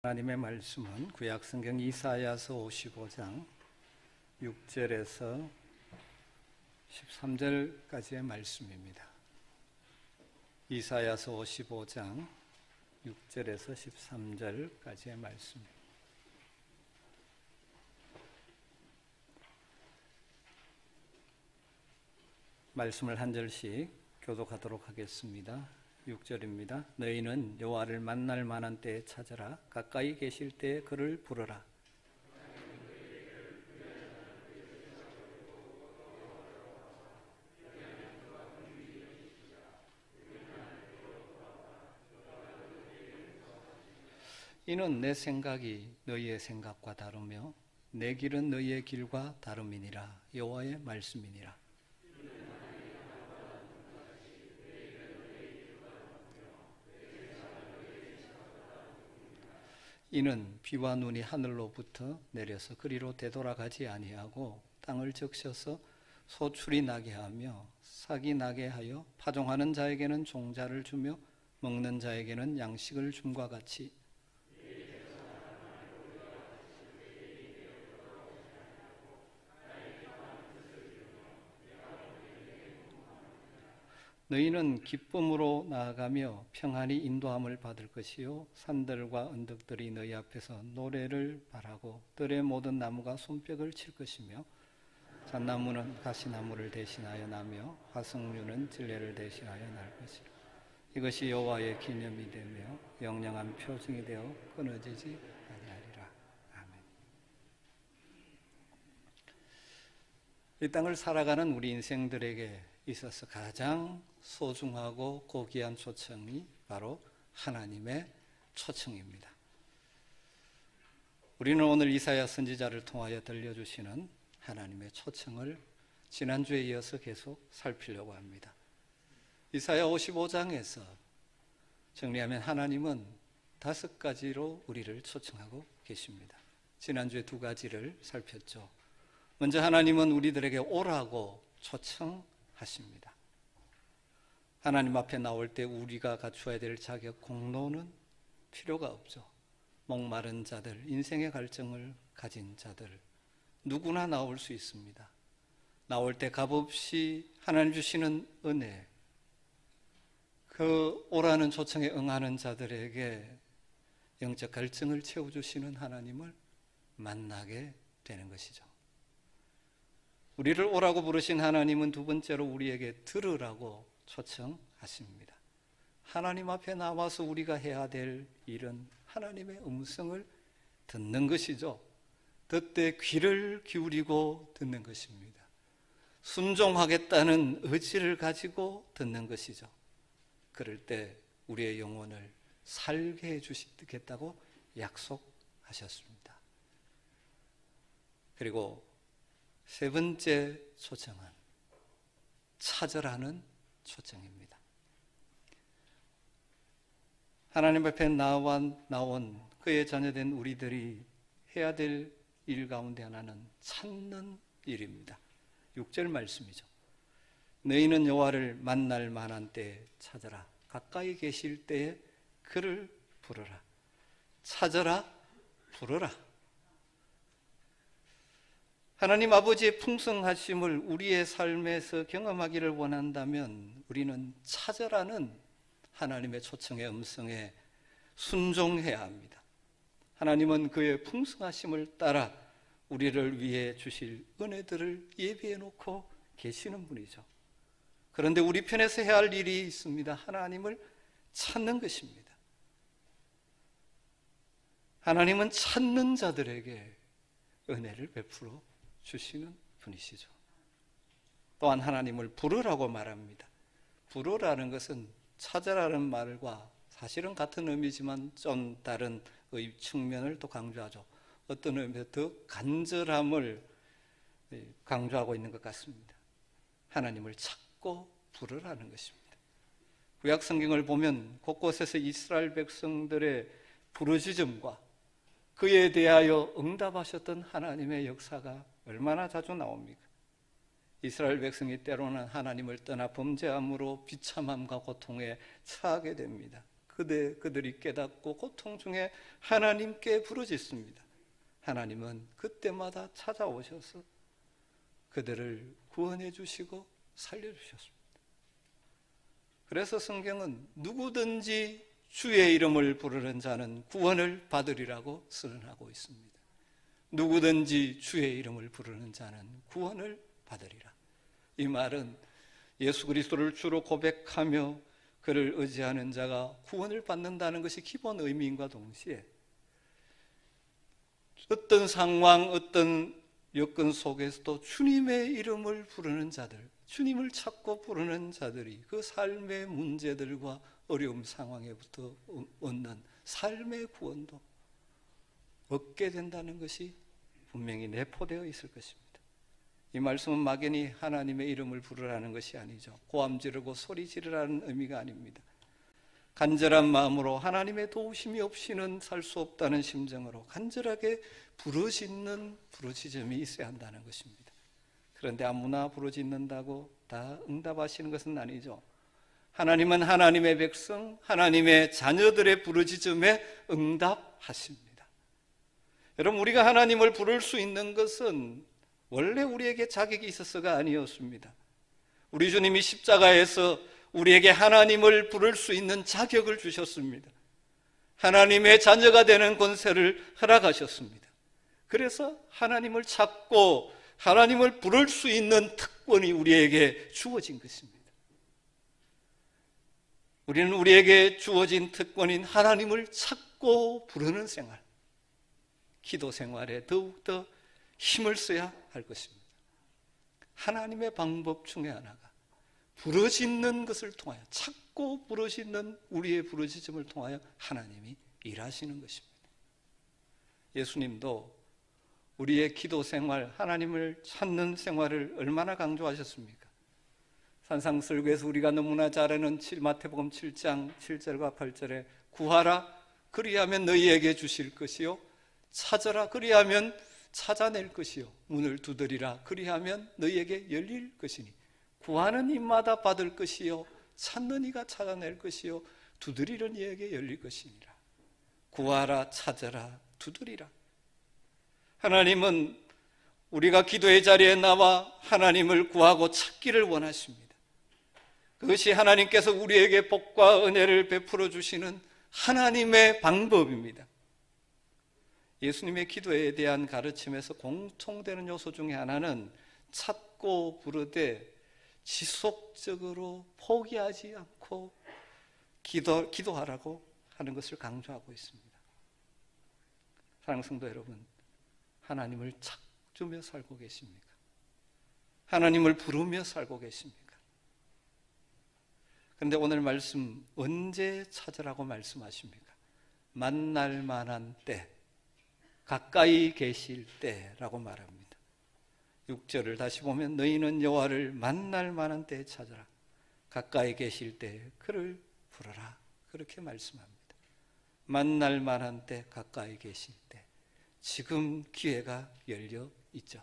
하나님의 말씀은 구약성경 이사야서 55장 6절에서 13절까지의 말씀입니다. 이사야서 55장 6절에서 13절까지의 말씀입니다. 말씀을 한 절씩 교독하도록 하겠습니다. 6절입니다. 너희는 여호와를 만날 만한 때에 찾으라. 가까이 계실 때에 그를 부르라. 이는 내 생각이 너희의 생각과 다르며 내 길은 너희의 길과 다름이니라. 여호와의 말씀이니라. 이는 비와 눈이 하늘로부터 내려서 그리로 되돌아가지 아니하고 땅을 적셔서 소출이 나게 하며 싹이 나게 하여 파종하는 자에게는 종자를 주며 먹는 자에게는 양식을 줌과 같이 너희는 기쁨으로 나아가며 평안히 인도함을 받을 것이요 산들과 언덕들이 너희 앞에서 노래를 바라고 들의 모든 나무가 손뼉을 칠 것이며 잣나무는 가시나무를 대신하여 나며 화석류는 진례를 대신하여 날 것이라. 이것이 여호와의 기념이 되며 영영한 표징이 되어 끊어지지 아니하리라. 아멘. 이 땅을 살아가는 우리 인생들에게 있어서 가장 소중하고 고귀한 초청이 바로 하나님의 초청입니다. 우리는 오늘 이사야 선지자를 통하여 들려주시는 하나님의 초청을 지난주에 이어서 계속 살피려고 합니다. 이사야 55장에서 정리하면 하나님은 5가지로 우리를 초청하고 계십니다. 지난주에 2가지를 살폈죠. 먼저 하나님은 우리들에게 오라고 초청하십니다. 하나님 앞에 나올 때 우리가 갖추어야 될 자격, 공로는 필요가 없죠. 목마른 자들, 인생의 갈증을 가진 자들 누구나 나올 수 있습니다. 나올 때 값없이 하나님 주시는 은혜, 그 오라는 초청에 응하는 자들에게 영적 갈증을 채워주시는 하나님을 만나게 되는 것이죠. 우리를 오라고 부르신 하나님은 두 번째로 우리에게 들으라고 초청하십니다. 하나님 앞에 나와서 우리가 해야 될 일은 하나님의 음성을 듣는 것이죠. 듣되 귀를 기울이고 듣는 것입니다. 순종하겠다는 의지를 가지고 듣는 것이죠. 그럴 때 우리의 영혼을 살게 해주시겠다고 약속하셨습니다. 그리고 세 번째 초청은 찾으라는 초청입니다. 하나님 앞에 나온 그의 자녀된 우리들이 해야 될 일 가운데 하나는 찾는 일입니다. 6절 말씀이죠. 너희는 여호와를 만날 만한 때에 찾으라. 가까이 계실 때에 그를 부르라. 찾으라, 부르라. 하나님 아버지의 풍성하심을 우리의 삶에서 경험하기를 원한다면 우리는 찾으라는 하나님의 초청의 음성에 순종해야 합니다. 하나님은 그의 풍성하심을 따라 우리를 위해 주실 은혜들을 예비해 놓고 계시는 분이죠. 그런데 우리 편에서 해야 할 일이 있습니다. 하나님을 찾는 것입니다. 하나님은 찾는 자들에게 은혜를 베풀어 주시는 분이시죠. 또한 하나님을 부르라고 말합니다. 부르라는 것은 찾으라는 말과 사실은 같은 의미지만 좀 다른 측면을 또 강조하죠. 어떤 의미에서 더 간절함을 강조하고 있는 것 같습니다. 하나님을 찾고 부르라는 것입니다. 구약 성경을 보면 곳곳에서 이스라엘 백성들의 부르짖음과 그에 대하여 응답하셨던 하나님의 역사가 얼마나 자주 나옵니까? 이스라엘 백성이 때로는 하나님을 떠나 범죄함으로 비참함과 고통에 처하게 됩니다. 그들이 깨닫고 고통 중에 하나님께 부르짖습니다. 하나님은 그때마다 찾아오셔서 그들을 구원해 주시고 살려 주셨습니다. 그래서 성경은 누구든지 주의 이름을 부르는 자는 구원을 받으리라고 선언하고 있습니다. 누구든지 주의 이름을 부르는 자는 구원을 받으리라. 이 말은 예수 그리스도를 주로 고백하며 그를 의지하는 자가 구원을 받는다는 것이 기본 의미인과 동시에 어떤 상황, 어떤 여건 속에서도 주님의 이름을 부르는 자들, 주님을 찾고 부르는 자들이 그 삶의 문제들과 어려움 상황에부터 얻는 삶의 구원도 얻게 된다는 것이 분명히 내포되어 있을 것입니다. 이 말씀은 막연히 하나님의 이름을 부르라는 것이 아니죠. 고함 지르고 소리 지르라는 의미가 아닙니다. 간절한 마음으로 하나님의 도우심이 없이는 살 수 없다는 심정으로 간절하게 부르짖는 부르짖음이 있어야 한다는 것입니다. 그런데 아무나 부르짖는다고 다 응답하시는 것은 아니죠. 하나님은 하나님의 백성, 하나님의 자녀들의 부르짖음에 응답하십니다. 여러분, 우리가 하나님을 부를 수 있는 것은 원래 우리에게 자격이 있어서가 아니었습니다. 우리 주님이 십자가에서 우리에게 하나님을 부를 수 있는 자격을 주셨습니다. 하나님의 자녀가 되는 권세를 허락하셨습니다. 그래서 하나님을 찾고 하나님을 부를 수 있는 특권이 우리에게 주어진 것입니다. 우리는 우리에게 주어진 특권인 하나님을 찾고 부르는 생활, 기도 생활에 더욱더 힘을 써야 할 것입니다. 하나님의 방법 중에 하나가 부르짖는 것을 통하여, 찾고 부르짖는 우리의 부르짖음을 통하여 하나님이 일하시는 것입니다. 예수님도 우리의 기도 생활, 하나님을 찾는 생활을 얼마나 강조하셨습니까? 산상설교에서 우리가 너무나 잘 아는 마태복음 7장 7절과 8절에 구하라 그리하면 너희에게 주실 것이요 찾아라 그리하면 찾아낼 것이요 문을 두드리라 그리하면 너희에게 열릴 것이니 구하는 이마다 받을 것이요 찾는 이가 찾아낼 것이요 두드리는 이에게 열릴 것이니라. 구하라 찾아라 두드리라. 하나님은 우리가 기도의 자리에 나와 하나님을 구하고 찾기를 원하십니다. 그것이 하나님께서 우리에게 복과 은혜를 베풀어 주시는 하나님의 방법입니다. 예수님의 기도에 대한 가르침에서 공통되는 요소 중에 하나는 찾고 부르되 지속적으로 포기하지 않고 기도하라고 하는 것을 강조하고 있습니다. 사랑하는 성도 여러분, 하나님을 찾으며 살고 계십니까? 하나님을 부르며 살고 계십니까? 그런데 오늘 말씀 언제 찾으라고 말씀하십니까? 만날 만한 때, 가까이 계실 때라고 말합니다. 6절을 다시 보면 너희는 여호와를 만날 만한 때에 찾으라. 가까이 계실 때 그를 부르라. 그렇게 말씀합니다. 만날 만한 때, 가까이 계실 때. 지금 기회가 열려 있죠.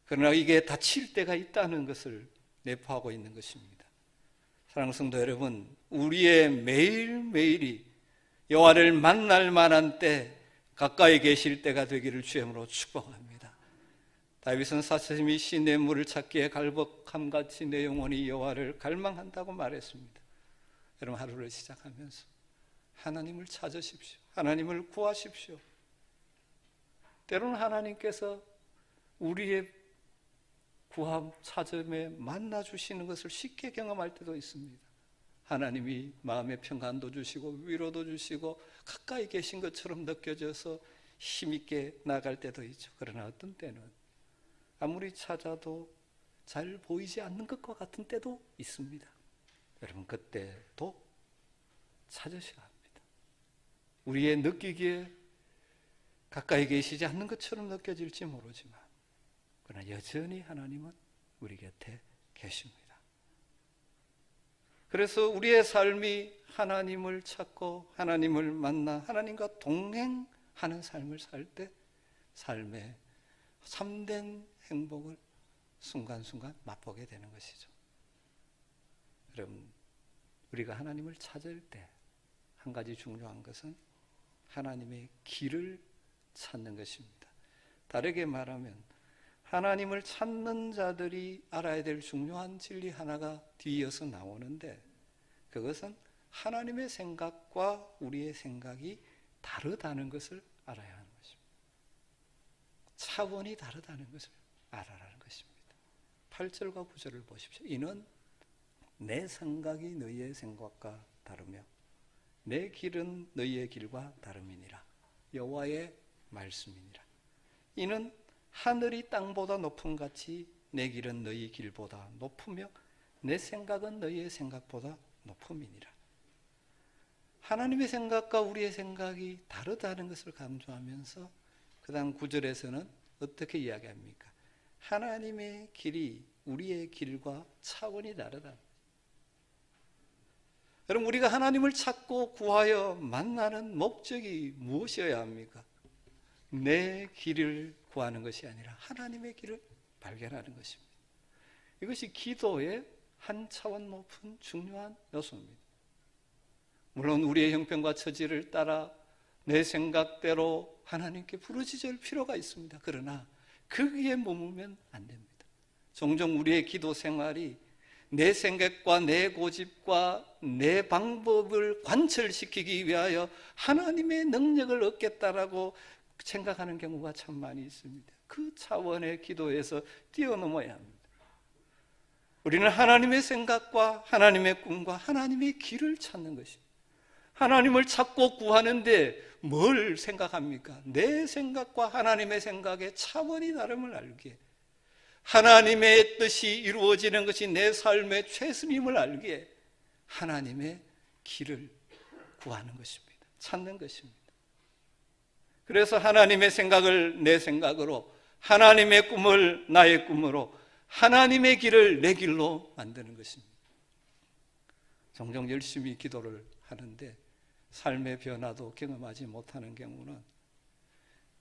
그러나 이게 닫힐 때가 있다는 것을 내포하고 있는 것입니다. 사랑하는 성도 여러분, 우리의 매일매일이 여호와를 만날 만한 때, 가까이 계실 때가 되기를 주님으로 축복합니다. 다윗은 사슴이 시내 물을 찾기에 갈복함같이 내 영혼이 여호와를 갈망한다고 말했습니다. 여러분, 하루를 시작하면서 하나님을 찾으십시오. 하나님을 구하십시오. 때로는 하나님께서 우리의 구함, 찾음에 만나주시는 것을 쉽게 경험할 때도 있습니다. 하나님이 마음의 평안도 주시고 위로도 주시고 가까이 계신 것처럼 느껴져서 힘있게 나갈 때도 있죠. 그러나 어떤 때는 아무리 찾아도 잘 보이지 않는 것과 같은 때도 있습니다. 여러분, 그때도 찾으셔야 합니다. 우리의 느끼기에 가까이 계시지 않는 것처럼 느껴질지 모르지만 그러나 여전히 하나님은 우리 곁에 계십니다. 그래서 우리의 삶이 하나님을 찾고 하나님을 만나 하나님과 동행하는 삶을 살 때 삶의 참된 행복을 순간순간 맛보게 되는 것이죠. 여러분, 우리가 하나님을 찾을 때 한 가지 중요한 것은 하나님의 길을 찾는 것입니다. 다르게 말하면 하나님을 찾는 자들이 알아야 될 중요한 진리 하나가 뒤이어서 나오는데, 그것은 하나님의 생각과 우리의 생각이 다르다는 것을 알아야 하는 것입니다. 차원이 다르다는 것을 알아라는 것입니다. 8절과 9절을 보십시오. 이는 내 생각이 너희의 생각과 다르며 내 길은 너희의 길과 다름이니라. 여호와의 말씀이니라. 이는 하늘이 땅보다 높음 같이 내 길은 너희 길보다 높으며 내 생각은 너희의 생각보다 높음이니라. 하나님의 생각과 우리의 생각이 다르다는 것을 강조하면서 그 다음 9절에서는 어떻게 이야기합니까? 하나님의 길이 우리의 길과 차원이 다르다. 여러분, 우리가 하나님을 찾고 구하여 만나는 목적이 무엇이어야 합니까? 내 길을 구하는 것이 아니라 하나님의 길을 발견하는 것입니다. 이것이 기도의 한 차원 높은 중요한 요소입니다. 물론 우리의 형편과 처지를 따라 내 생각대로 하나님께 부르짖을 필요가 있습니다. 그러나 거기에 머물면 안 됩니다. 종종 우리의 기도 생활이 내 생각과 내 고집과 내 방법을 관철시키기 위하여 하나님의 능력을 얻겠다라고 생각하는 경우가 참 많이 있습니다. 그 차원의 기도에서 뛰어넘어야 합니다. 우리는 하나님의 생각과 하나님의 꿈과 하나님의 길을 찾는 것입니다. 하나님을 찾고 구하는데 뭘 생각합니까? 내 생각과 하나님의 생각의 차원이 다름을 알기에, 하나님의 뜻이 이루어지는 것이 내 삶의 최선임을 알기에 하나님의 길을 구하는 것입니다. 찾는 것입니다. 그래서 하나님의 생각을 내 생각으로, 하나님의 꿈을 나의 꿈으로, 하나님의 길을 내 길로 만드는 것입니다. 종종 열심히 기도를 하는데 삶의 변화도 경험하지 못하는 경우는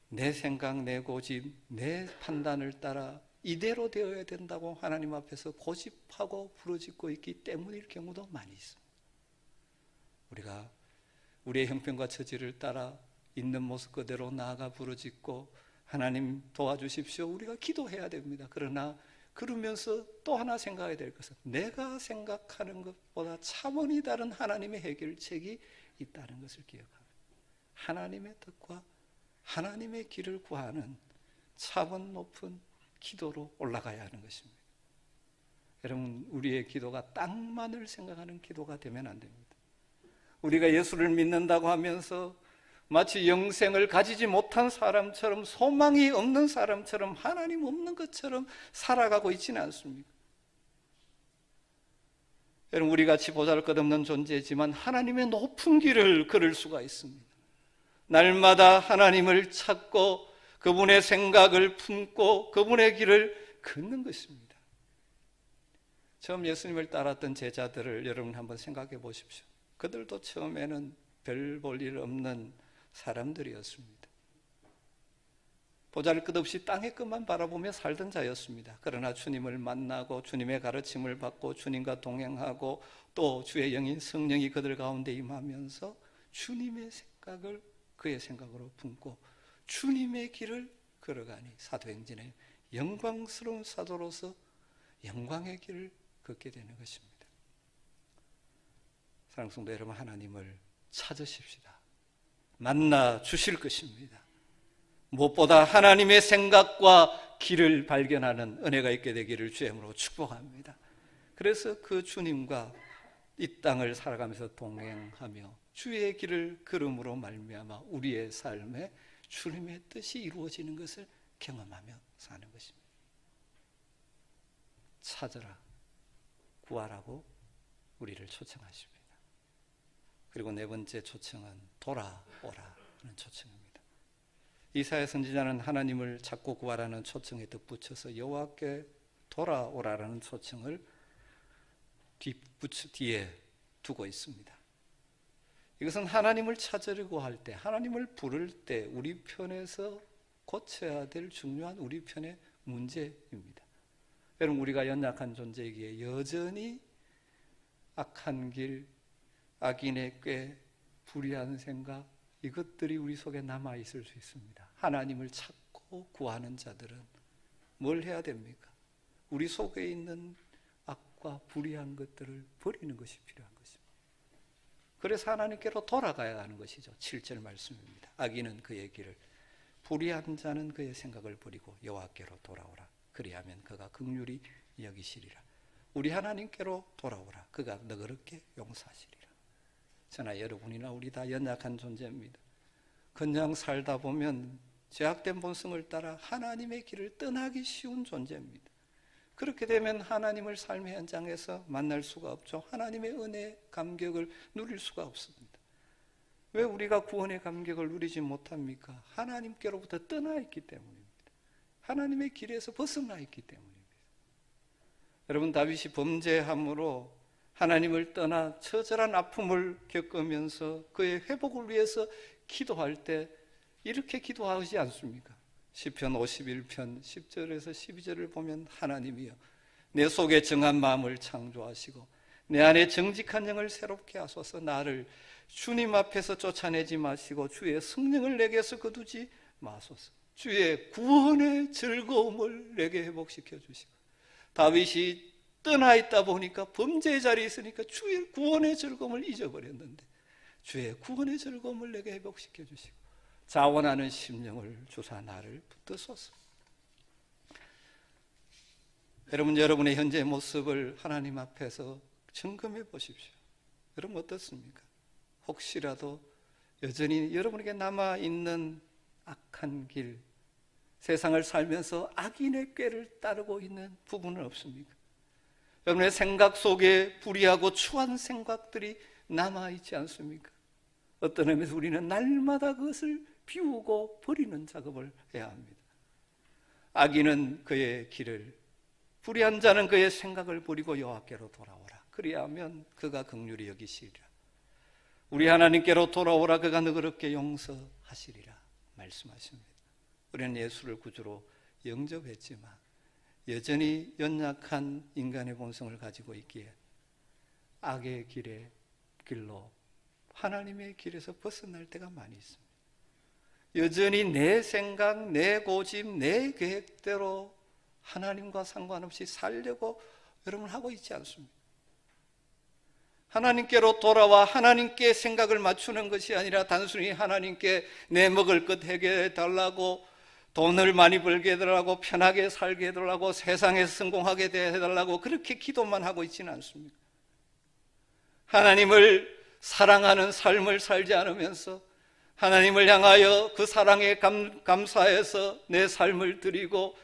내 생각, 내 고집, 내 판단을 따라 이대로 되어야 된다고 하나님 앞에서 고집하고 부르짖고 있기 때문일 경우도 많이 있습니다. 우리가 우리의 형편과 처지를 따라 있는 모습 그대로 나아가 부르짖고 하나님 도와주십시오, 우리가 기도해야 됩니다. 그러나 그러면서 또 하나 생각해야 될 것은 내가 생각하는 것보다 차원이 다른 하나님의 해결책이 있다는 것을 기억합니다. 하나님의 뜻과 하나님의 길을 구하는 차원 높은 기도로 올라가야 하는 것입니다. 여러분, 우리의 기도가 땅만을 생각하는 기도가 되면 안 됩니다. 우리가 예수를 믿는다고 하면서 마치 영생을 가지지 못한 사람처럼, 소망이 없는 사람처럼, 하나님 없는 것처럼 살아가고 있지는 않습니까? 여러분, 우리 같이 보잘것없는 존재지만 하나님의 높은 길을 걸을 수가 있습니다. 날마다 하나님을 찾고 그분의 생각을 품고 그분의 길을 걷는 것입니다. 처음 예수님을 따랐던 제자들을 여러분 한번 생각해 보십시오. 그들도 처음에는 별 볼 일 없는 사람들이었습니다. 보잘것없이 땅의 것만 바라보며 살던 자였습니다. 그러나 주님을 만나고 주님의 가르침을 받고 주님과 동행하고 또 주의 영인 성령이 그들 가운데 임하면서 주님의 생각을 그의 생각으로 품고 주님의 길을 걸어가니 사도행전의 영광스러운 사도로서 영광의 길을 걷게 되는 것입니다. 사랑하는 성도 여러분, 하나님을 찾으십시다. 만나 주실 것입니다. 무엇보다 하나님의 생각과 길을 발견하는 은혜가 있게 되기를 주의 이름으로 축복합니다. 그래서 그 주님과 이 땅을 살아가면서 동행하며 주의 길을 걸음으로 말미암아 우리의 삶에 주님의 뜻이 이루어지는 것을 경험하며 사는 것입니다. 찾으라, 구하라고 우리를 초청하십니다. 그리고 네 번째 초청은 돌아오라는 초청입니다. 이사야 선지자는 하나님을 찾고 구하라는 초청에 덧붙여서 여호와께 돌아오라는 초청을 뒤에 두고 있습니다. 이것은 하나님을 찾으려고 할 때, 하나님을 부를 때 우리 편에서 고쳐야 될 중요한 우리 편의 문제입니다. 여러분, 우리가 연약한 존재이기에 여전히 악한 길, 악인의 꾀, 불의한 생각, 이것들이 우리 속에 남아 있을 수 있습니다. 하나님을 찾고 구하는 자들은 뭘 해야 됩니까? 우리 속에 있는 악과 불의한 것들을 버리는 것이 필요한 것입니다. 그래서 하나님께로 돌아가야 하는 것이죠. 7절 말씀입니다. 악인은 그의 길을, 불의한 자는 그의 생각을 버리고 여호와께로 돌아오라. 그리하면 그가 긍휼히 여기시리라. 우리 하나님께로 돌아오라. 그가 너그럽게 용서하시리라. 저나 여러분이나 우리 다 연약한 존재입니다. 그냥 살다 보면 죄악된 본성을 따라 하나님의 길을 떠나기 쉬운 존재입니다. 그렇게 되면 하나님을 삶의 현장에서 만날 수가 없죠. 하나님의 은혜, 감격을 누릴 수가 없습니다. 왜 우리가 구원의 감격을 누리지 못합니까? 하나님께로부터 떠나 있기 때문입니다. 하나님의 길에서 벗어나 있기 때문입니다. 여러분, 다윗이 범죄함으로 하나님을 떠나 처절한 아픔을 겪으면서 그의 회복을 위해서 기도할 때 이렇게 기도하지 않습니까? 시편 51편 10절에서 12절을 보면 하나님이여 내 속에 정한 마음을 창조하시고 내 안에 정직한 영을 새롭게 하소서. 나를 주님 앞에서 쫓아내지 마시고 주의 성령을 내게서 거두지 마소서. 주의 구원의 즐거움을 내게 회복시켜 주시고, 다윗이 떠나 있다 보니까 범죄의 자리에 있으니까 주의 구원의 즐거움을 잊어버렸는데 주의 구원의 즐거움을 내게 회복시켜 주시고 자원하는 심령을 주사 나를 붙드소서. 여러분, 여러분의 현재 모습을 하나님 앞에서 점검해 보십시오. 여러분 어떻습니까? 혹시라도 여전히 여러분에게 남아있는 악한 길, 세상을 살면서 악인의 꾀를 따르고 있는 부분은 없습니까? 여러분의 생각 속에 불의하고 추한 생각들이 남아있지 않습니까? 어떤 의미에서 우리는 날마다 그것을 비우고 버리는 작업을 해야 합니다. 악인은 그의 길을, 불의한 자는 그의 생각을 버리고 여호와께로 돌아오라. 그리하면 그가 긍휼히 여기시리라. 우리 하나님께로 돌아오라. 그가 너그럽게 용서하시리라 말씀하십니다. 우리는 예수를 구주로 영접했지만 여전히 연약한 인간의 본성을 가지고 있기에 악의 길로 하나님의 길에서 벗어날 때가 많이 있습니다. 여전히 내 생각, 내 고집, 내 계획대로 하나님과 상관없이 살려고 여러분 하고 있지 않습니까? 하나님께로 돌아와 하나님께 생각을 맞추는 것이 아니라 단순히 하나님께 내 먹을 것 해결해 달라고, 돈을 많이 벌게 해달라고, 편하게 살게 해달라고, 세상에서 성공하게 해달라고 그렇게 기도만 하고 있지는 않습니까? 하나님을 사랑하는 삶을 살지 않으면서 하나님을 향하여 그 사랑에 감사해서 내 삶을 드리고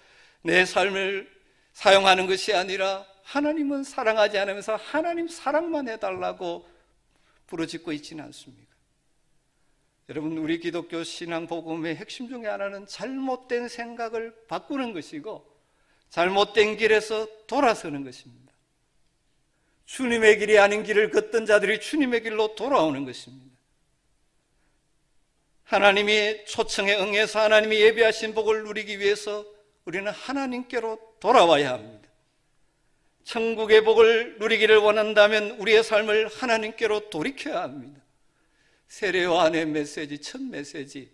내 삶을 사용하는 것이 아니라 하나님은 사랑하지 않으면서 하나님 사랑만 해달라고 부르짖고 있지는 않습니까? 여러분, 우리 기독교 신앙 복음의 핵심 중에 하나는 잘못된 생각을 바꾸는 것이고 잘못된 길에서 돌아서는 것입니다. 주님의 길이 아닌 길을 걷던 자들이 주님의 길로 돌아오는 것입니다. 하나님이 초청에 응해서 하나님이 예비하신 복을 누리기 위해서 우리는 하나님께로 돌아와야 합니다. 천국의 복을 누리기를 원한다면 우리의 삶을 하나님께로 돌이켜야 합니다. 세례 요한의 메시지, 첫 메시지,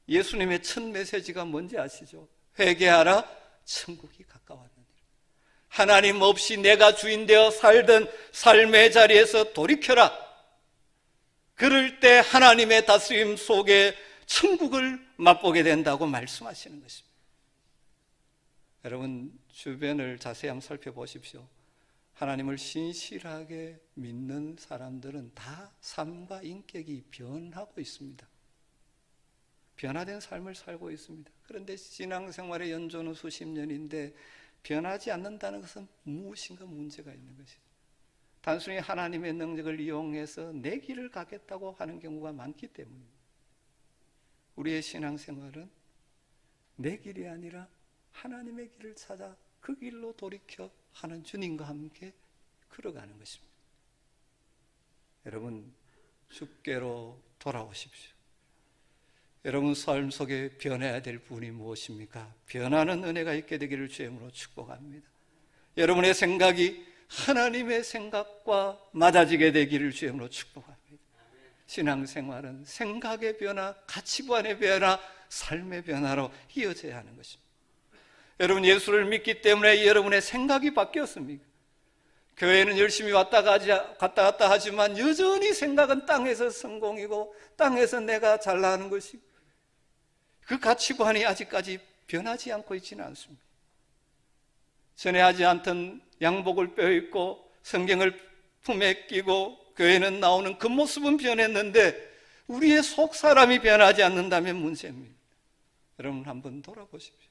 예수님의 첫 메시지가 뭔지 아시죠? 회개하라, 천국이 가까웠느니라. 하나님 없이 내가 주인 되어 살던 삶의 자리에서 돌이켜라. 그럴 때 하나님의 다스림 속에 천국을 맛보게 된다고 말씀하시는 것입니다. 여러분, 주변을 자세히 한번 살펴보십시오. 하나님을 신실하게 믿는 사람들은 다 삶과 인격이 변하고 있습니다. 변화된 삶을 살고 있습니다. 그런데 신앙생활의 연조는 수십 년인데 변하지 않는다는 것은 무엇인가 문제가 있는 것이죠. 단순히 하나님의 능력을 이용해서 내 길을 가겠다고 하는 경우가 많기 때문입니다. 우리의 신앙생활은 내 길이 아니라 하나님의 길을 찾아 그 길로 돌이켜 하는 주님과 함께 걸어가는 것입니다. 여러분, 주께로 돌아오십시오. 여러분 삶 속에 변해야 될 부분이 무엇입니까? 변하는 은혜가 있게 되기를 주의 이름으로 축복합니다. 여러분의 생각이 하나님의 생각과 맞아지게 되기를 주님으로 축복합니다. 신앙생활은 생각의 변화, 가치관의 변화, 삶의 변화로 이어져야 하는 것입니다. 여러분, 예수를 믿기 때문에 여러분의 생각이 바뀌었습니까? 교회는 열심히 왔다 갔다 하지만 여전히 생각은 땅에서 성공이고 땅에서 내가 잘 나가는 것이고, 그 가치관이 아직까지 변하지 않고 있지는 않습니다. 전에 하지 않던 양복을 빼입고 성경을 품에 끼고 교회는 나오는 그 모습은 변했는데 우리의 속 사람이 변하지 않는다면 문제입니다. 여러분, 한번 돌아보십시오.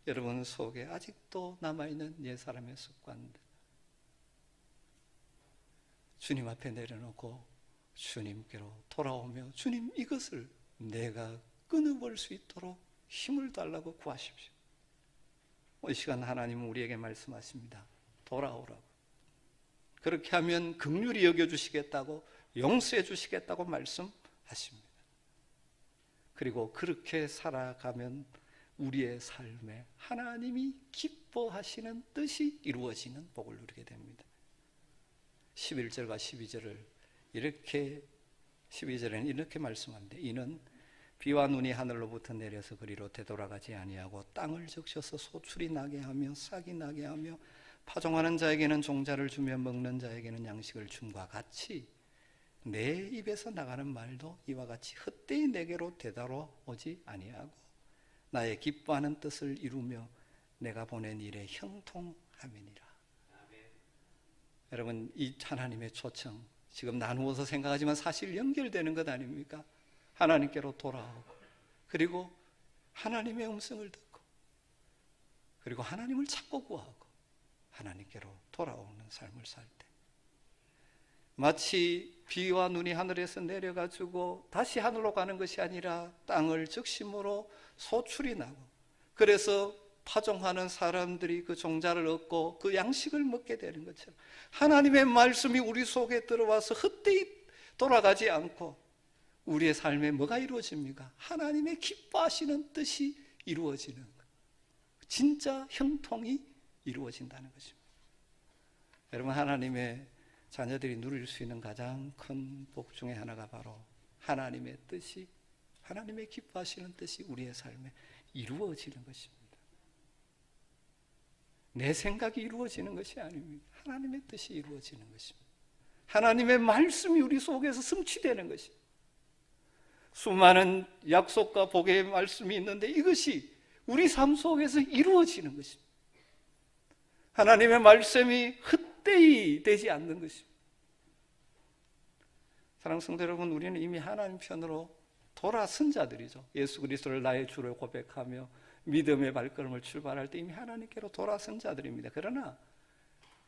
여러분 속에 아직도 남아있는 옛 사람의 습관들, 주님 앞에 내려놓고 주님께로 돌아오며 주님, 이것을 내가 끊어볼 수 있도록 힘을 달라고 구하십시오. 이 시간 하나님은 우리에게 말씀하십니다. 돌아오라고. 그렇게 하면 긍휼히 여겨주시겠다고, 용서해 주시겠다고 말씀하십니다. 그리고 그렇게 살아가면 우리의 삶에 하나님이 기뻐하시는 뜻이 이루어지는 복을 누리게 됩니다. 11절과 12절을 이렇게, 12절에는 이렇게 말씀합니다. 이는 비와 눈이 하늘로부터 내려서 그리로 되돌아가지 아니하고 땅을 적셔서 소출이 나게 하며 싹이 나게 하며 파종하는 자에게는 종자를 주며 먹는 자에게는 양식을 줌과 같이 내 입에서 나가는 말도 이와 같이 헛되이 내게로 되돌아오지 아니하고 나의 기뻐하는 뜻을 이루며 내가 보낸 일에 형통함이니라. 여러분, 이 하나님의 초청, 지금 나누어서 생각하지만 사실 연결되는 것 아닙니까? 하나님께로 돌아오고, 그리고 하나님의 음성을 듣고, 그리고 하나님을 찾고 구하고 하나님께로 돌아오는 삶을 살 때, 마치 비와 눈이 하늘에서 내려가지고 다시 하늘로 가는 것이 아니라 땅을 적심으로 소출이 나고, 그래서 파종하는 사람들이 그 종자를 얻고 그 양식을 먹게 되는 것처럼 하나님의 말씀이 우리 속에 들어와서 헛되이 돌아가지 않고 우리의 삶에 뭐가 이루어집니까? 하나님의 기뻐하시는 뜻이 이루어지는 것, 진짜 형통이 이루어진다는 것입니다. 여러분, 하나님의 자녀들이 누릴 수 있는 가장 큰 복 중에 하나가 바로 하나님의 뜻이, 하나님의 기뻐하시는 뜻이 우리의 삶에 이루어지는 것입니다. 내 생각이 이루어지는 것이 아닙니다. 하나님의 뜻이 이루어지는 것입니다. 하나님의 말씀이 우리 속에서 성취되는 것입니다. 수많은 약속과 복의 말씀이 있는데 이것이 우리 삶 속에서 이루어지는 것입니다. 하나님의 말씀이 헛되이 되지 않는 것입니다. 사랑하는 성도 여러분, 우리는 이미 하나님 편으로 돌아선 자들이죠. 예수 그리스도를 나의 주로 고백하며 믿음의 발걸음을 출발할 때 이미 하나님께로 돌아선 자들입니다. 그러나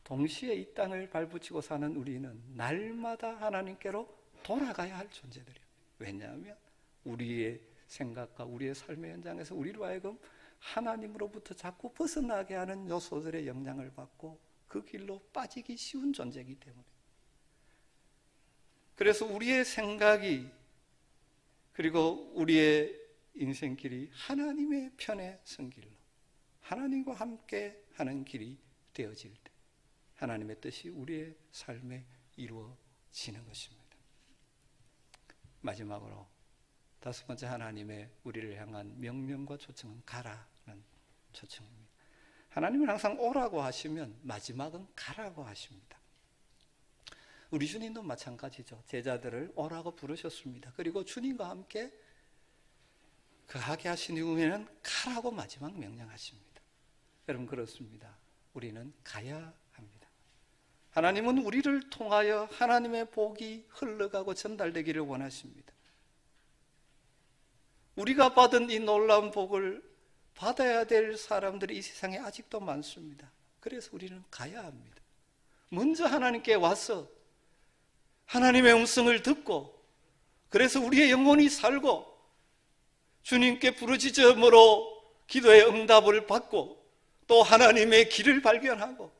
동시에 이 땅을 발붙이고 사는 우리는 날마다 하나님께로 돌아가야 할 존재들이에요. 왜냐하면 우리의 생각과 우리의 삶의 현장에서 우리로 하여금 하나님으로부터 자꾸 벗어나게 하는 요소들의 영향을 받고 그 길로 빠지기 쉬운 존재이기 때문에, 그래서 우리의 생각이, 그리고 우리의 인생길이 하나님의 편에 선 길로, 하나님과 함께 하는 길이 되어질 때 하나님의 뜻이 우리의 삶에 이루어지는 것입니다. 마지막으로 다섯 번째, 하나님의 우리를 향한 명령과 초청은 가라는 초청입니다. 하나님은 항상 오라고 하시면 마지막은 가라고 하십니다. 우리 주님도 마찬가지죠. 제자들을 오라고 부르셨습니다. 그리고 주님과 함께 거하게 하신 이후에는 가라고 마지막 명령하십니다. 여러분, 그렇습니다. 우리는 가야 합니다. 하나님은 우리를 통하여 하나님의 복이 흘러가고 전달되기를 원하십니다. 우리가 받은 이 놀라운 복을 받아야 될 사람들이 이 세상에 아직도 많습니다. 그래서 우리는 가야 합니다. 먼저 하나님께 와서 하나님의 음성을 듣고, 그래서 우리의 영혼이 살고 주님께 부르짖음으로 기도의 응답을 받고 또 하나님의 길을 발견하고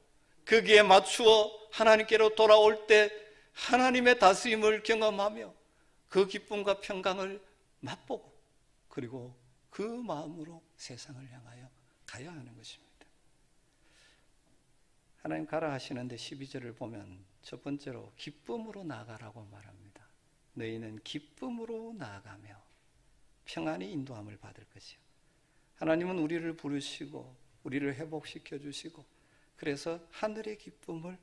거기에 맞추어 하나님께로 돌아올 때 하나님의 다스림을 경험하며 그 기쁨과 평강을 맛보고, 그리고 그 마음으로 세상을 향하여 가야 하는 것입니다. 하나님 가라 하시는데 12절을 보면 첫 번째로 기쁨으로 나아가라고 말합니다. 너희는 기쁨으로 나아가며 평안히 인도함을 받을 것이요. 하나님은 우리를 부르시고 우리를 회복시켜 주시고 그래서 하늘의 기쁨을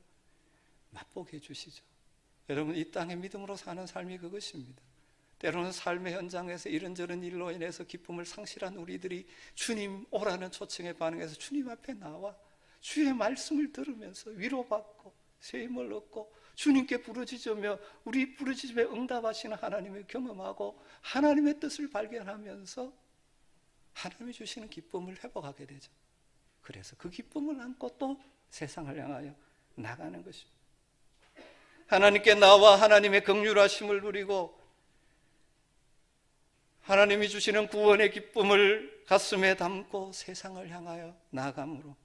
맛보게 해주시죠. 여러분, 이 땅에 믿음으로 사는 삶이 그것입니다. 때로는 삶의 현장에서 이런저런 일로 인해서 기쁨을 상실한 우리들이 주님 오라는 초청에 반응해서 주님 앞에 나와 주의 말씀을 들으면서 위로받고 새 힘을 얻고 주님께 부르짖으며 우리 부르짖음에 응답하시는 하나님을 경험하고 하나님의 뜻을 발견하면서 하나님이 주시는 기쁨을 회복하게 되죠. 그래서 그 기쁨을 안고 또 세상을 향하여 나가는 것입니다. 하나님께 나와 하나님의 긍휼하심을 누리고 하나님이 주시는 구원의 기쁨을 가슴에 담고 세상을 향하여 나아감으로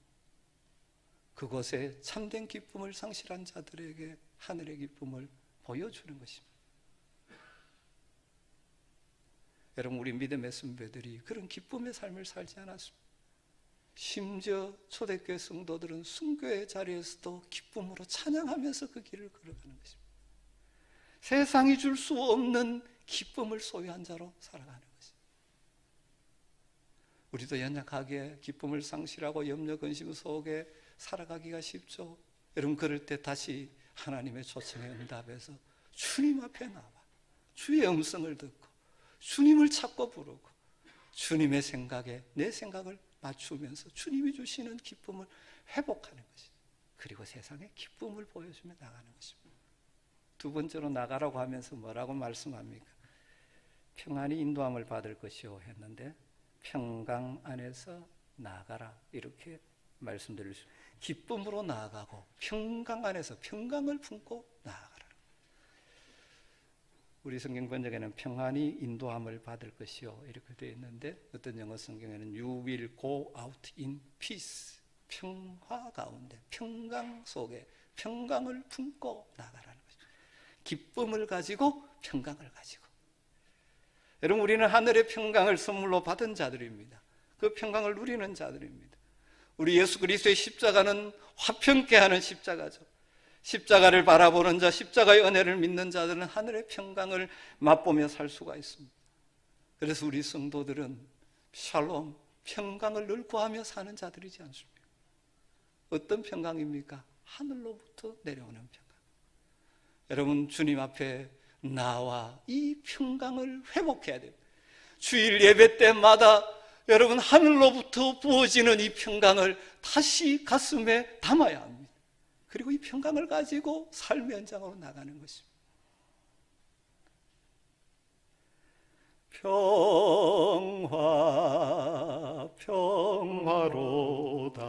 그곳에 참된 기쁨을 상실한 자들에게 하늘의 기쁨을 보여주는 것입니다. 여러분, 우리 믿음의 선배들이 그런 기쁨의 삶을 살지 않았습니다. 심지어 초대교회 성도들은 순교의 자리에서도 기쁨으로 찬양하면서 그 길을 걸어가는 것입니다. 세상이 줄 수 없는 기쁨을 소유한 자로 살아가는 것입니다. 우리도 연약하게 기쁨을 상실하고 염려 근심 속에 살아가기가 쉽죠. 여러분, 그럴 때 다시 하나님의 초청에 응답해서 주님 앞에 나와 주의 음성을 듣고 주님을 찾고 부르고 주님의 생각에 내 생각을 맞추면서 주님이 주시는 기쁨을 회복하는 것이죠. 그리고 세상에 기쁨을 보여주며 나가는 것입니다. 두 번째로 나가라고 하면서 뭐라고 말씀합니까? 평안히 인도함을 받을 것이요 했는데 평강 안에서 나아가라 이렇게 말씀드릴 수 있습니다. 기쁨으로 나아가고 평강 안에서 평강을 품고 나아가라. 우리 성경 번역에는 평안히 인도함을 받을 것이요 이렇게 되어 있는데 어떤 영어 성경에는 You will go out in peace, 평화 가운데 평강 속에 평강을 품고 나아가라는 거죠. 기쁨을 가지고 평강을 가지고. 여러분, 우리는 하늘의 평강을 선물로 받은 자들입니다. 그 평강을 누리는 자들입니다. 우리 예수 그리스도의 십자가는 화평케 하는 십자가죠. 십자가를 바라보는 자, 십자가의 은혜를 믿는 자들은 하늘의 평강을 맛보며 살 수가 있습니다. 그래서 우리 성도들은 샬롬, 평강을 늘 구하며 사는 자들이지 않습니까? 어떤 평강입니까? 하늘로부터 내려오는 평강. 여러분, 주님 앞에 나와 이 평강을 회복해야 돼요. 주일 예배 때마다 여러분, 하늘로부터 부어지는 이 평강을 다시 가슴에 담아야 합니다. 그리고 이 평강을 가지고 삶의 현장으로 나가는 것입니다. 평화 평화로다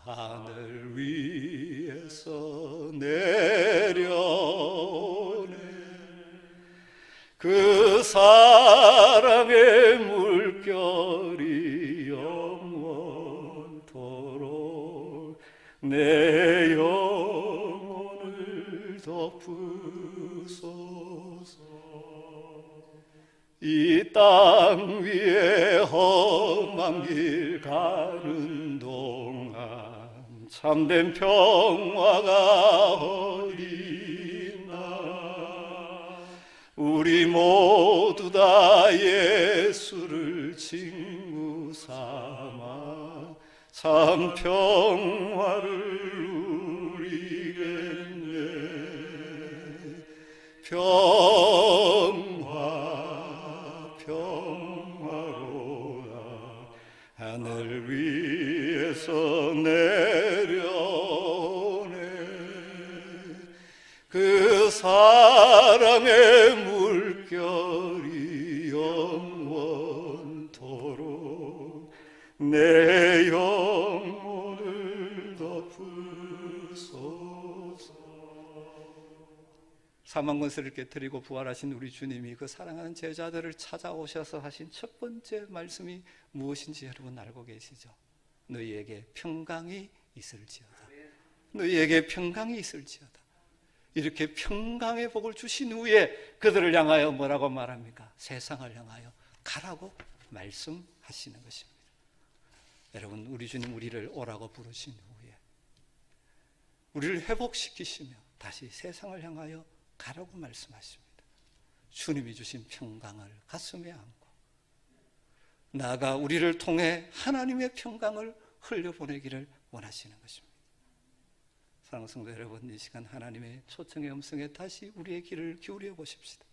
하늘 위에서 내려오네 그 사랑의 물결이 영원토록 내 영혼을 덮으소서. 이 땅 위에 험한 길 가는 동안 참된 평화가 어디나 우리 모두 다 예수를 친구 삼아 참 평화를 누리겠네. 평화로다 하늘 위에서 내려오네 그 사랑의 물결이 영원토록 내 영혼을 덮으소서. 사망 권세를 깨뜨리고 부활하신 우리 주님이 그 사랑하는 제자들을 찾아오셔서 하신 첫 번째 말씀이 무엇인지 여러분 알고 계시죠? 너희에게 평강이 있을지어다. 너희에게 평강이 있을지어다. 이렇게 평강의 복을 주신 후에 그들을 향하여 뭐라고 말합니까? 세상을 향하여 가라고 말씀하시는 것입니다. 여러분, 우리 주님 우리를 오라고 부르신 후에 우리를 회복시키시며 다시 세상을 향하여 가라고 말씀하십니다. 주님이 주신 평강을 가슴에 안고 나아가 우리를 통해 하나님의 평강을 흘려보내기를 원하시는 것입니다. 사랑하는 성도 여러분, 이 시간 하나님의 초청의 음성에 다시 우리의 귀를 기울여 보십시다.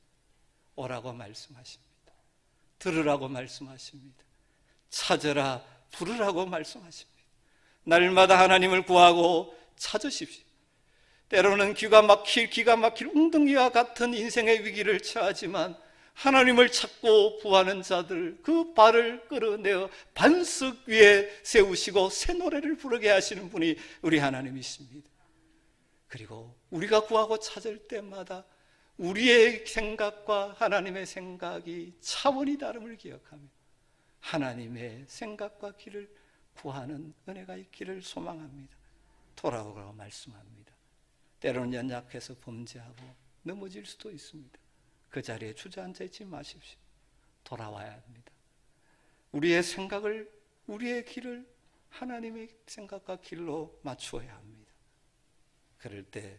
오라고 말씀하십니다. 들으라고 말씀하십니다. 찾으라, 부르라고 말씀하십니다. 날마다 하나님을 구하고 찾으십시오. 때로는 기가 막힐 웅덩이와 같은 인생의 위기를 처하지만 하나님을 찾고 구하는 자들, 그 발을 끌어내어 반석 위에 세우시고 새 노래를 부르게 하시는 분이 우리 하나님이십니다. 그리고 우리가 구하고 찾을 때마다 우리의 생각과 하나님의 생각이 차원이 다름을 기억하며 하나님의 생각과 길을 구하는 은혜가 있기를 소망합니다. 돌아오라고 말씀합니다. 때로는 연약해서 범죄하고 넘어질 수도 있습니다. 그 자리에 주저앉아 있지 마십시오. 돌아와야 합니다. 우리의 생각을, 우리의 길을 하나님의 생각과 길로 맞추어야 합니다. 그럴 때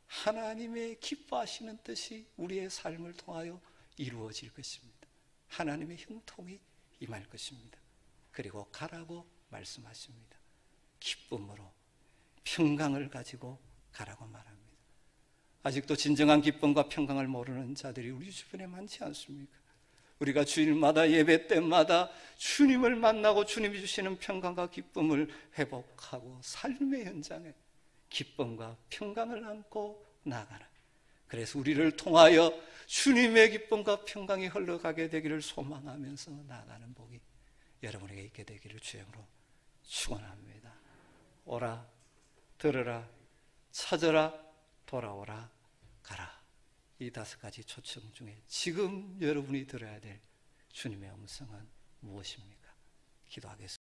하나님의 기뻐하시는 뜻이 우리의 삶을 통하여 이루어질 것입니다. 하나님의 형통이 임할 것입니다. 그리고 가라고 말씀하십니다. 기쁨으로 평강을 가지고 가라고 말합니다. 아직도 진정한 기쁨과 평강을 모르는 자들이 우리 주변에 많지 않습니까? 우리가 주일마다 예배 때마다 주님을 만나고 주님이 주시는 평강과 기쁨을 회복하고 삶의 현장에 기쁨과 평강을 안고 나아가는, 그래서 우리를 통하여 주님의 기쁨과 평강이 흘러가게 되기를 소망하면서 나아가는 복이 여러분에게 있게 되기를 주님으로 축원합니다. 오라, 들으라, 찾으라, 돌아오라, 가라. 이 5가지 초청 중에 지금 여러분이 들어야 될 주님의 음성은 무엇입니까? 기도하겠습니다.